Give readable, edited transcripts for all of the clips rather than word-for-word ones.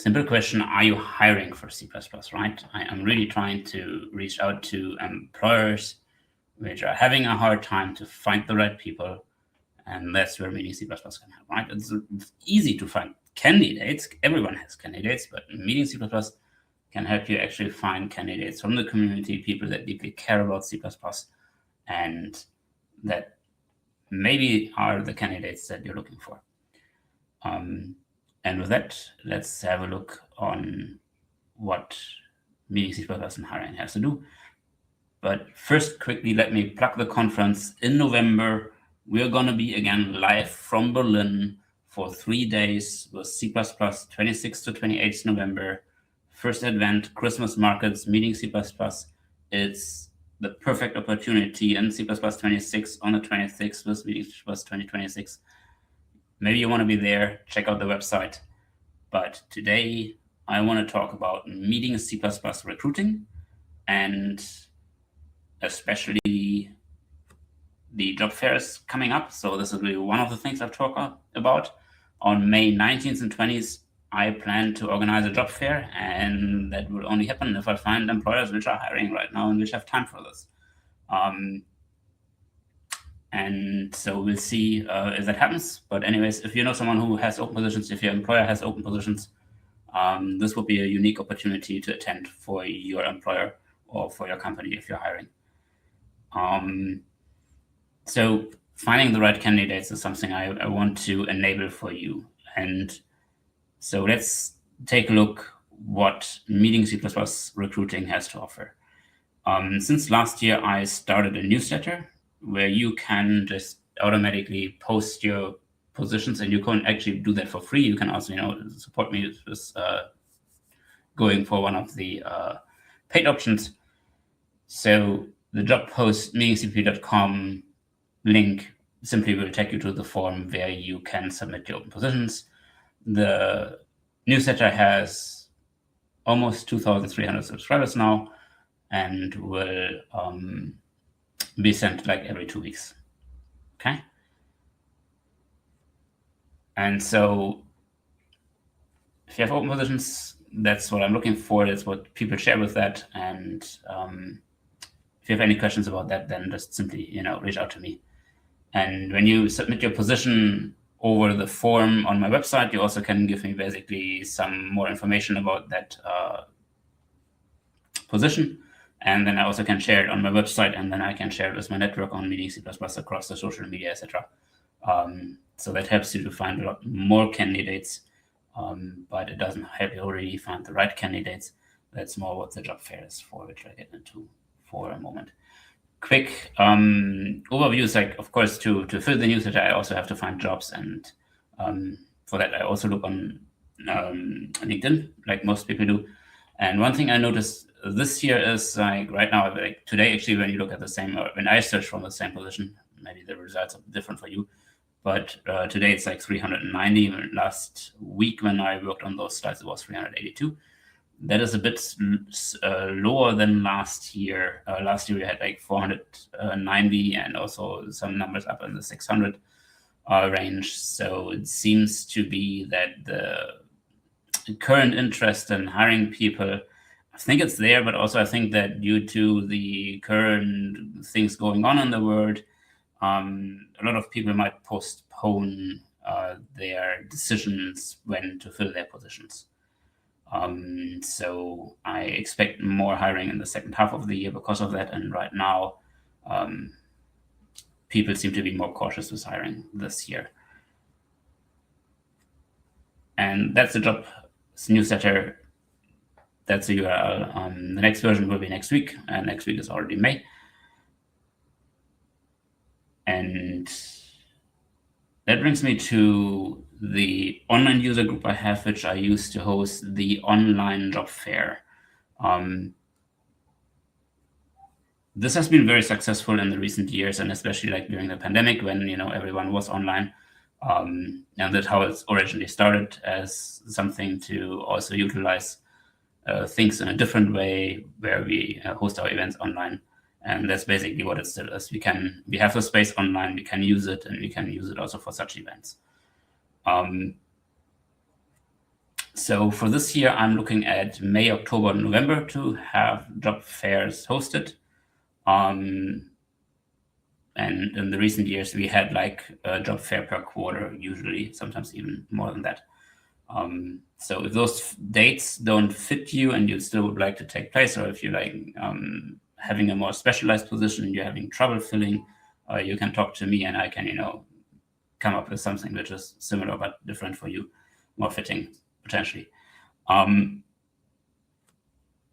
simple question, are you hiring for C++, right? I'm really trying to reach out to employers which are having a hard time to find the right people, and that's where Meeting C++ can help, right? It's easy to find candidates. Everyone has candidates, but Meeting C++ can help you actually find candidates from the community, people that deeply care about C++, and that maybe are the candidates that you're looking for. And with that, let's have a look on what Meeting C++ and hiring has to do. But first, quickly, let me plug the conference. In November, we're going to be again live from Berlin for 3 days with C++, 26th to 28th November. First event, Christmas markets, Meeting C++. It's the perfect opportunity in C++ 26 on the 26th with Meeting C++ 2026. Maybe you want to be there, check out the website. But today, I want to talk about Meeting C++ recruiting, and especially the job fairs coming up. So this is really one of the things I've talked about. On May 19th and 20th, I plan to organize a job fair, and that will only happen if I find employers which are hiring right now and which have time for this. And so we'll see if that happens. But anyways, if you know someone who has open positions, if your employer has open positions, this would be a unique opportunity to attend for your employer or for your company if you're hiring. So finding the right candidates is something I want to enable for you. And so let's take a look what Meeting C++ recruiting has to offer. Since last year, I started a newsletter where you can just automatically post your positions, and you can actually do that for free. You can also, support me with going for one of the paid options. So the job post, meetingcp.com link simply will take you to the form where you can submit your open positions. The newsletter has almost 2,300 subscribers now, and will be sent like every 2 weeks. Okay. And so if you have open positions, that's what I'm looking for. That's what people share with that. And if you have any questions about that, then just simply, reach out to me. And when you submit your position over the form on my website, you also can give me basically some more information about that position. And then I also can share it on my website, and then I can share it with my network on Meeting C++ across the social media, etc. So that helps you to find a lot more candidates, but it doesn't help you already find the right candidates. That's more what the job fair is for, which I get into for a moment. Quick overview is of course, to fill the newsletter, I also have to find jobs, and for that, I also look on LinkedIn, like most people do. And one thing I noticed this year is right now, today, actually, when you look at the same, or when I search for the same position, maybe the results are different for you, but today it's 390. Last week when I worked on those slides, it was 382. That is a bit lower than last year. Last year we had 490, and also some numbers up in the 600 range. So it seems to be that the current interest in hiring people, I think it's there, but also I think that due to the current things going on in the world, a lot of people might postpone their decisions when to fill their positions. So I expect more hiring in the second half of the year because of that. And right now, people seem to be more cautious with hiring this year. And that's the job newsletter. That's the URL. The next version will be next week, and next week is already May. And that brings me to the online user group I have, which I use to host the online job fair. This has been very successful in the recent years, and especially during the pandemic when everyone was online. And that's how it's originally started, as something to also utilize things in a different way, where we host our events online. And that's basically what it still is. We have the space online, we can use it, and we can use it also for such events. So for this year, I'm looking at May, October, November to have job fairs hosted. And in the recent years, we had like a job fair per quarter, usually, sometimes even more than that. So if those dates don't fit you and you still would like to take place, or if you like having a more specialized position, you're having trouble filling, you can talk to me and I can, come up with something which is similar but different for you, more fitting potentially.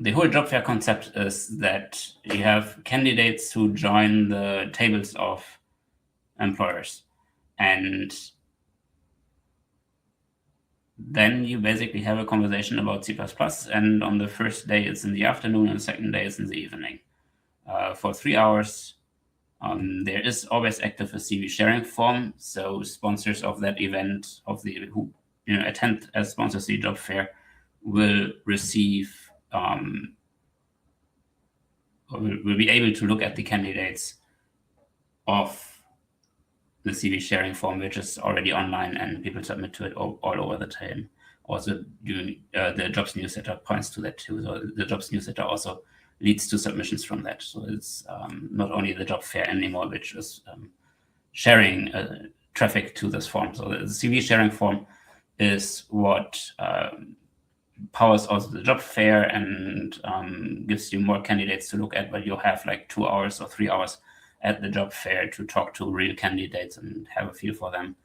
The whole job fair concept is that you have candidates who join the tables of employers, and then you basically have a conversation about C++, and on the first day it's in the afternoon, and the second day it's in the evening. For 3 hours, there is always active a CV sharing form, so sponsors of that event, who attend as sponsors the job fair, will receive will be able to look at the candidates of the CV sharing form, which is already online, and people submit to it all over the time. Also, the jobs newsletter points to that too. So the jobs newsletter also leads to submissions from that. So it's not only the job fair anymore, which is sharing traffic to this form. So the CV sharing form is what powers also the job fair and gives you more candidates to look at, but you'll have like 2 hours or 3 hours at the job fair to talk to real candidates and have a feel for them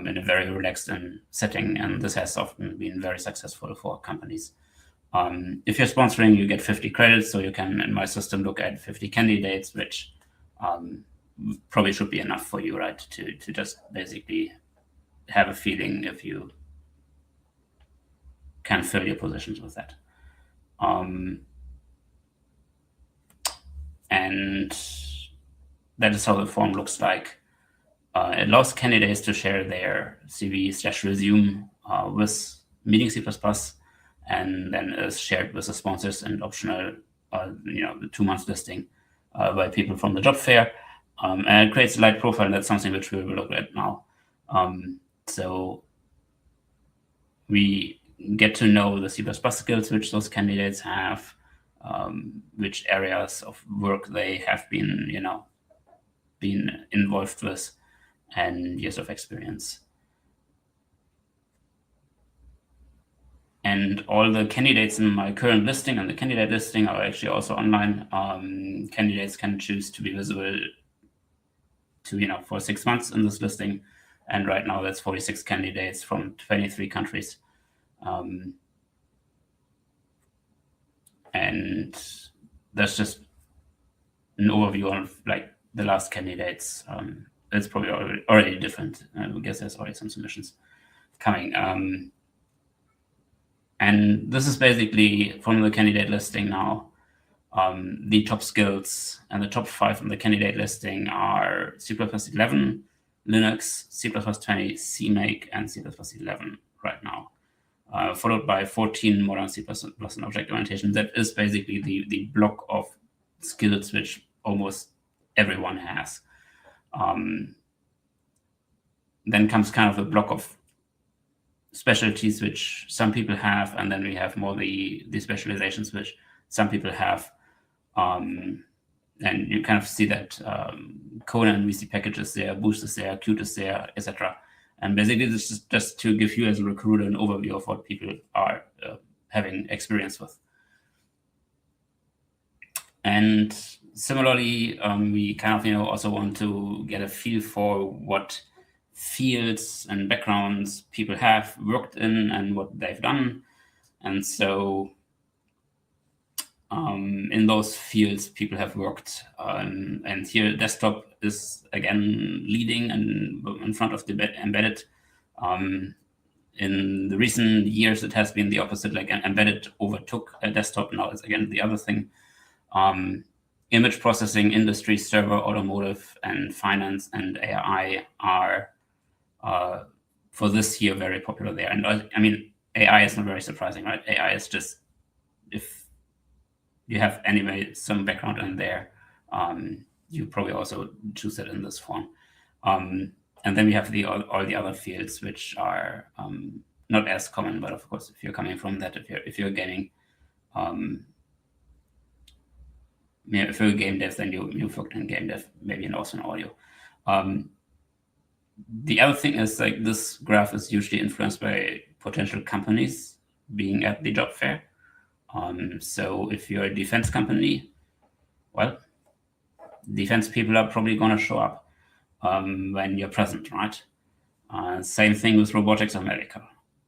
in a very relaxed setting. And this has often been very successful for companies. If you're sponsoring, you get 50 credits, so you can, in my system, look at 50 candidates, which probably should be enough for you, right, to just basically have a feeling if you can fill your positions with that. And that is how the form looks like. It allows candidates to share their CV/resume with Meeting C++, and then is shared with the sponsors and optional, the 2-month listing by people from the job fair. And it creates a light profile, and that's something which we will look at now. So we get to know the C++ skills which those candidates have, which areas of work they have been involved with, and years of experience. And all the candidates in my current listing and the candidate listing are actually also online. Candidates can choose to be visible for 6 months in this listing. And right now that's 46 candidates from 23 countries. And that's just an overview of like the last candidates. It's probably already different. I guess there's already some submissions coming. And this is basically from the candidate listing now. The top skills and the top 5 on the candidate listing are C++11, Linux, C++20, CMake, and C++11 right now, followed by 14 modern C++ and object orientation. That is basically the block of skills which almost everyone has. Then comes kind of a block of specialties which some people have, and then we have more the specializations which some people have. And you kind of see that Conan VC packages there, Boost is there, Qt is there, etc. And basically this is just to give you as a recruiter an overview of what people are having experience with. And similarly, we kind of also want to get a feel for what fields and backgrounds people have worked in and what they've done. And so in those fields people have worked, and here desktop is again leading and in front of the embedded. In the recent years it has been the opposite, like embedded overtook a desktop. Now it's again the other thing. Image processing, industry, server, automotive, and finance and AI are for this year very popular there. And I mean, AI is not very surprising, right? AI is just, if you have anyway some background in there, you probably also choose it in this form. And then we have all the other fields which are not as common, but of course, if you're coming from that, if you're gaming, if you're a game dev, then you've worked in game dev, maybe also in audio. The other thing is, like, this graph is usually influenced by potential companies being at the job fair. So if you're a defense company, well, defense people are probably going to show up when you're present, right? Same thing with robotics or medical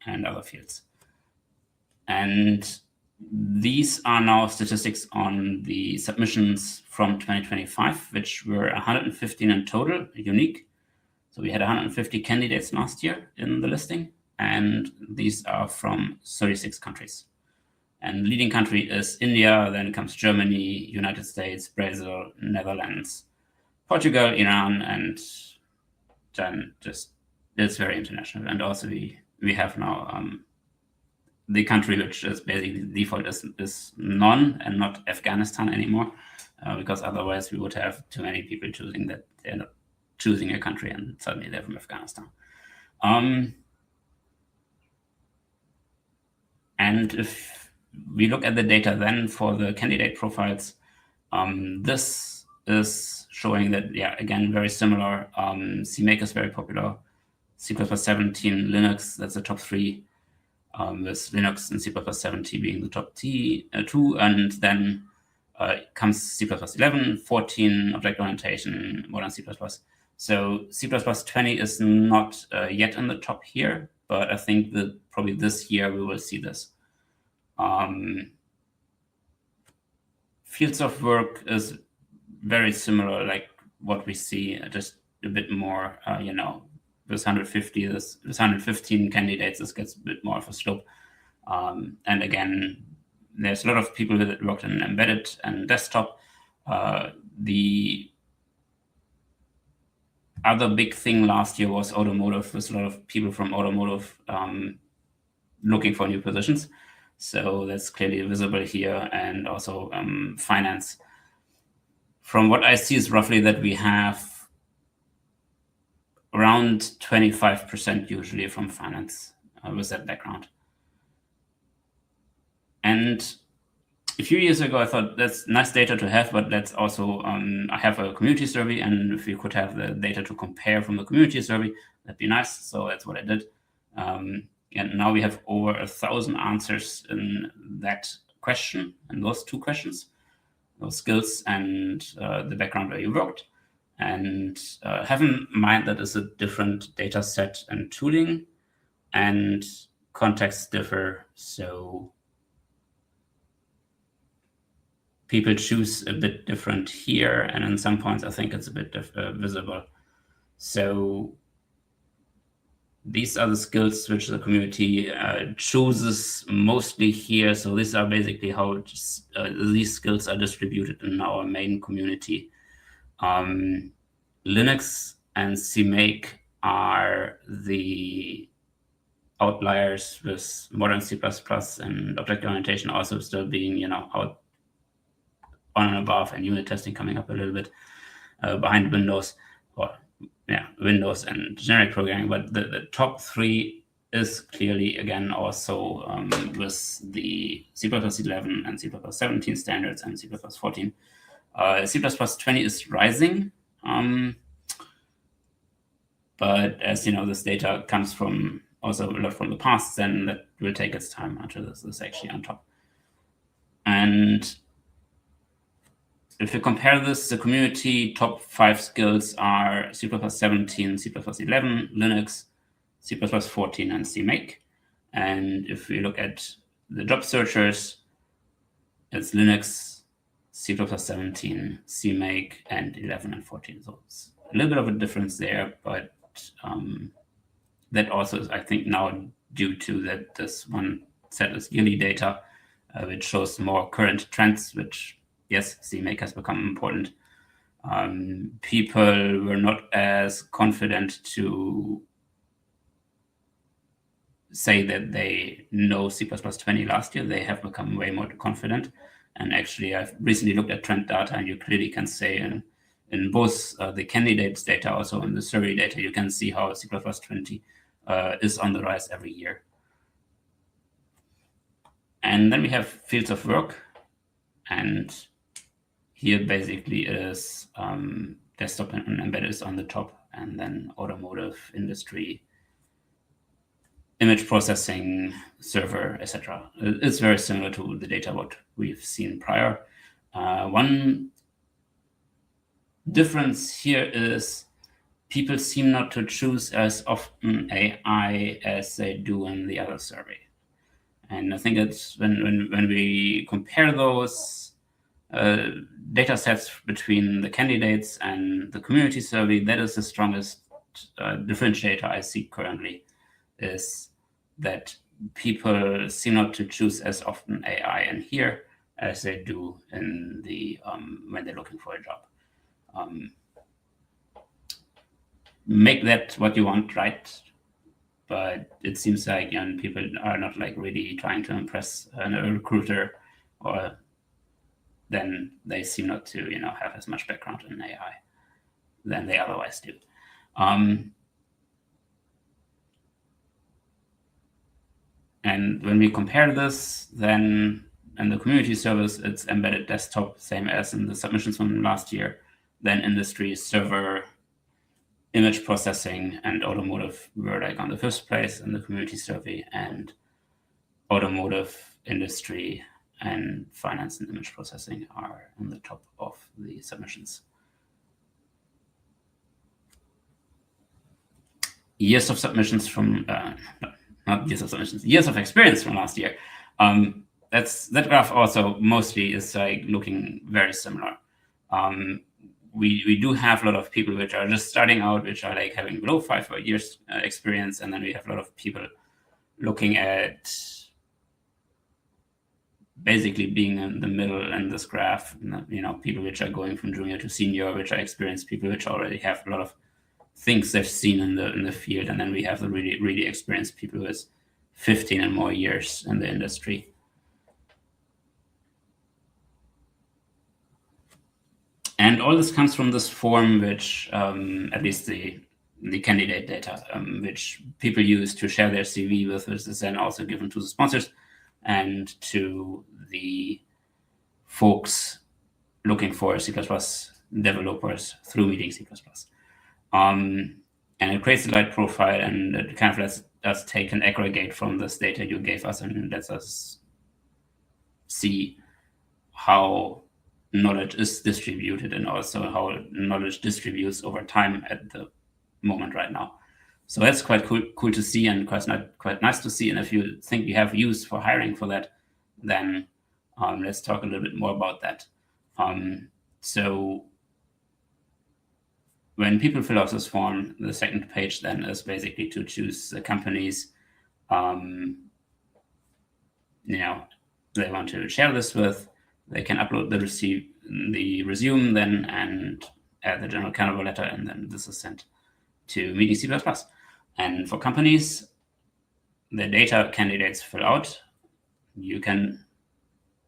and other fields. And these are now statistics on the submissions from 2025, which were 115 in total, unique. So we had 150 candidates last year in the listing, and these are from 36 countries. And leading country is India, then comes Germany, United States, Brazil, Netherlands, Portugal, Iran, and then just it's very international. And also we have now the country which is basically the default is none and not Afghanistan anymore, because otherwise we would have too many people choosing that they're not choosing a country and suddenly they're from Afghanistan. And if we look at the data then for the candidate profiles, this is showing that, yeah, again, very similar. CMake is very popular. C++ 17, Linux, that's the top three, with Linux and C++ 17 being the top two, and then comes C++ 11, 14, object orientation, modern C++. So C++ 20 is not yet in the top here, but I think that probably this year we will see this. Fields of work is very similar, like what we see, just a bit more, with 150, with 115 candidates, this gets a bit more of a slope. And again, there's a lot of people that worked in embedded and desktop. The other big thing last year was automotive, with a lot of people from automotive looking for new positions. So that's clearly visible here, and also finance. From what I see is roughly that we have around 25% usually from finance with that background. And a few years ago, I thought that's nice data to have, but let's also, I have a community survey, and if we could have the data to compare from the community survey, that'd be nice. So that's what I did. And now we have over 1,000 answers in that question, and those two questions, those skills and the background where you worked. And have in mind that is a different data set and tooling, and contexts differ. So people choose a bit different here, and in some points I think it's a bit visible. So these are the skills which the community chooses mostly here. So these are basically how these skills are distributed in our main community. Linux and CMake are the outliers, with modern C++ and object orientation also still being, out on and above, and unit testing coming up a little bit behind Windows, Windows and generic programming. But the top three is clearly, again, also with the C++ 11 and C++ 17 standards and C++ 14. C++ 20 is rising, but as you know, this data comes from also a lot from the past, then that will take its time until this is actually on top. And if you compare this, the community top 5 skills are C++ 17, C++ 11, Linux, C++ 14, and CMake. And if we look at the job searchers, it's Linux, C++ 17, CMake, and 11 and 14. So it's a little bit of a difference there, but that also is, I think, now due to that this one set is yearly data, which shows more current trends, which, yes, CMake has become important. People were not as confident to say that they know C++ 20 last year. They have become way more confident. And actually, I've recently looked at trend data, and you clearly can say in both the candidates data, also in the survey data, you can see how C++ 20 is on the rise every year. And then we have fields of work, and here basically is desktop and embedded is on the top, and then automotive, industry, image processing, server, etc. It's very similar to the data what we've seen prior. One difference here is people seem not to choose as often AI as they do in the other survey. And I think it's when we compare those data sets between the candidates and the community survey, that is the strongest differentiator I see currently, is that people seem not to choose as often AI in here as they do in the when they're looking for a job. Make that what you want, right? But it seems like young people are not like really trying to impress a recruiter, or then they seem not to, have as much background in AI than they otherwise do. And when we compare this, then in the community service, it's embedded desktop, same as in the submissions from last year. Then industry, server, image processing, and automotive were like on the first place in the community survey, and automotive, industry, and finance and image processing are on the top of the submissions. Years of submissions from not years of submissions, years of experience from last year. That graph also mostly is like looking very similar. We do have a lot of people which are just starting out, which are like having below 5 years experience, and then we have a lot of people looking at basically being in the middle in this graph. People which are going from junior to senior, which are experienced people, which already have a lot of things they've seen in the field, and then we have the really experienced people with 15 and more years in the industry. And all this comes from this form, which at least the candidate data, which people use to share their CV with, which is then also given to the sponsors and to the folks looking for C++ developers through Meeting C++. And it creates a light profile, and it kind of lets us take an aggregate from this data you gave us and lets us see how knowledge is distributed and also how knowledge distributes over time at the moment right now. So that's quite cool to see, and quite nice to see. And if you think you have use for hiring for that, then let's talk a little bit more about that. So when people fill out this form, the second page then is basically to choose the companies they want to share this with. They can upload the resume then and add the general cover letter, and then this is sent to Meeting C++. And for companies, the data candidates fill out, you can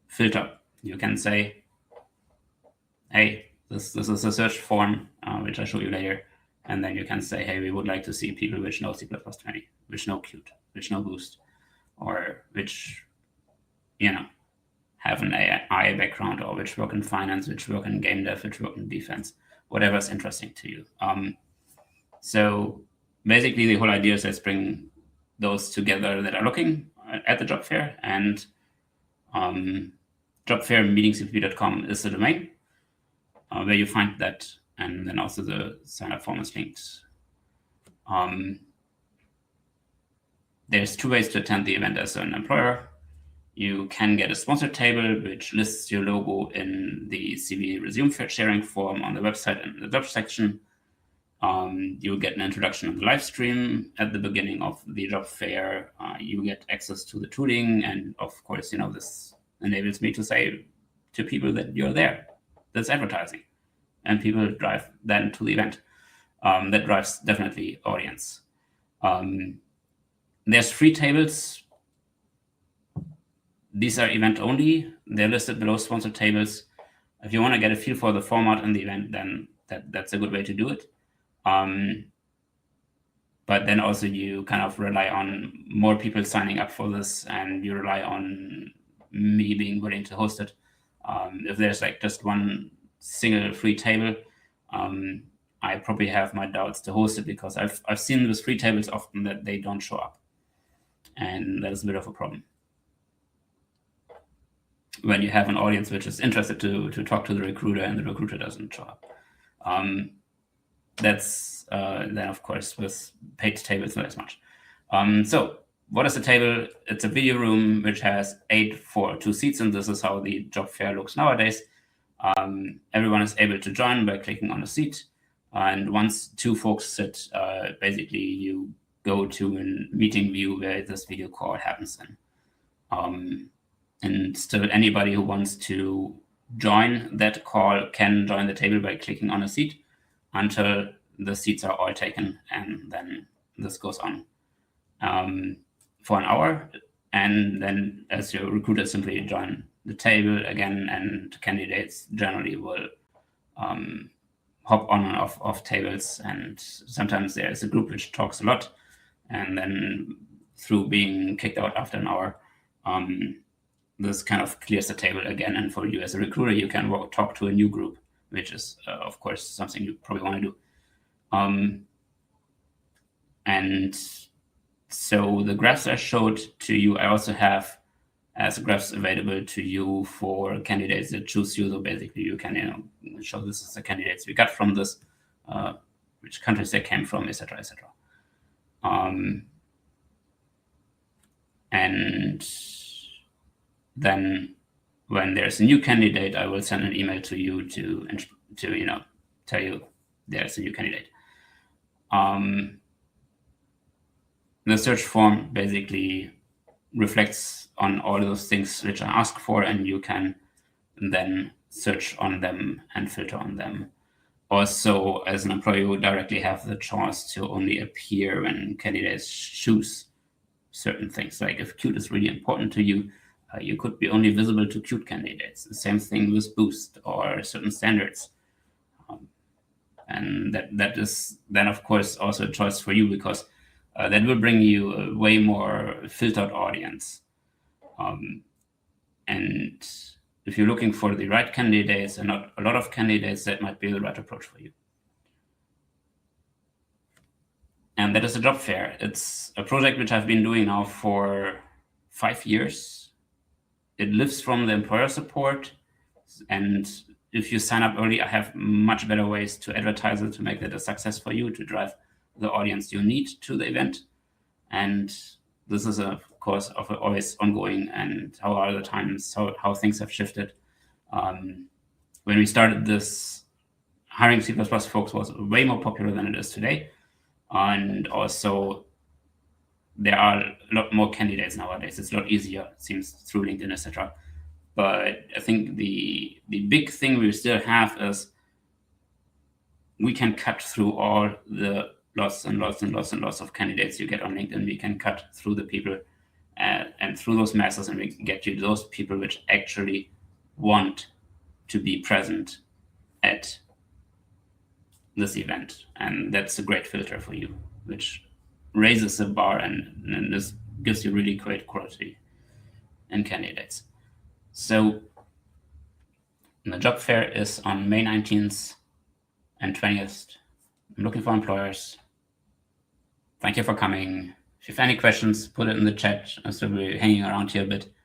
filter. You can say, hey, this is a search form, which I'll show you later. And then you can say, hey, we would like to see people which know C++20, which know Qt, which know Boost, or which, have an AI background, or which work in finance, which work in game dev, which work in defense, whatever's interesting to you. So basically the whole idea is let's bring those together that are looking at the job fair, and jobfairmeetingcpp.com is the domain where you find that, and then also the sign-up form is linked. There's 2 ways to attend the event as an employer. You can get a sponsor table, which lists your logo in the CV resume sharing form on the website in the job section. You get an introduction on the live stream at the beginning of the job fair. You get access to the tooling, and of course, this enables me to say to people that you're there. That's advertising, and people drive then to the event. That drives definitely audience. There's 3 tables. These are event only. They're listed below sponsor tables. If you want to get a feel for the format in the event, then that's a good way to do it. But then also you kind of rely on more people signing up for this, and you rely on me being willing to host it. If there's like just one single free table, I probably have my doubts to host it, because I've seen with free tables often that they don't show up, and that is a bit of a problem when you have an audience which is interested to talk to the recruiter and the recruiter doesn't show up. That's then of course with paid tables not as much. So what is the table? It's a video room which has 8 for 2 seats, and this is how the job fair looks nowadays. Everyone is able to join by clicking on a seat, and once 2 folks sit, basically you go to a meeting view where this video call happens in. And still anybody who wants to join that call can join the table by clicking on a seat until the seats are all taken, and then this goes on for an hour, and then as your recruiter simply join the table again, and candidates generally will hop on and off tables, and sometimes there's a group which talks a lot, and then through being kicked out after an hour, this kind of clears the table again, and for you as a recruiter, you can talk to a new group, which is, of course, something you probably want to do. And so the graphs I showed to you, I also have as graphs available to you for candidates that choose you. So basically, you can show this is the candidates we got from this, which countries they came from, etc., etc. And then when there's a new candidate, I will send an email to you to tell you there's a new candidate. The search form basically reflects on all those things which I ask for, and you can then search on them and filter on them. Also, as an employer, you directly have the chance to only appear when candidates choose certain things. Like if Qt is really important to you, you could be only visible to Qt candidates. The same thing with Boost or certain standards. And that is then, of course, also a choice for you, because that will bring you a way more filtered audience. And if you're looking for the right candidates and not a lot of candidates, that might be the right approach for you. And that is a job fair. It's a project which I've been doing now for 5 years. It lives from the employer support. And if you sign up early, I have much better ways to advertise it, to make that a success for you, to drive the audience you need to the event. And this is, of course, always ongoing, and how are the times, how things have shifted. When we started this, hiring C++ folks was way more popular than it is today. And also, there are a lot more candidates nowadays. It's a lot easier, it seems, through LinkedIn, etc. But I think the big thing we still have is we can cut through all the lots and lots and lots and lots of candidates you get on LinkedIn. We can cut through the people and through those masses, and we can get you those people which actually want to be present at this event. And that's a great filter for you, which raises the bar, and this gives you really great quality in candidates. So the job fair is on May 19th and 20th. I'm looking for employers. Thank you for coming. If you have any questions, put it in the chat. I'll still be hanging around here a bit.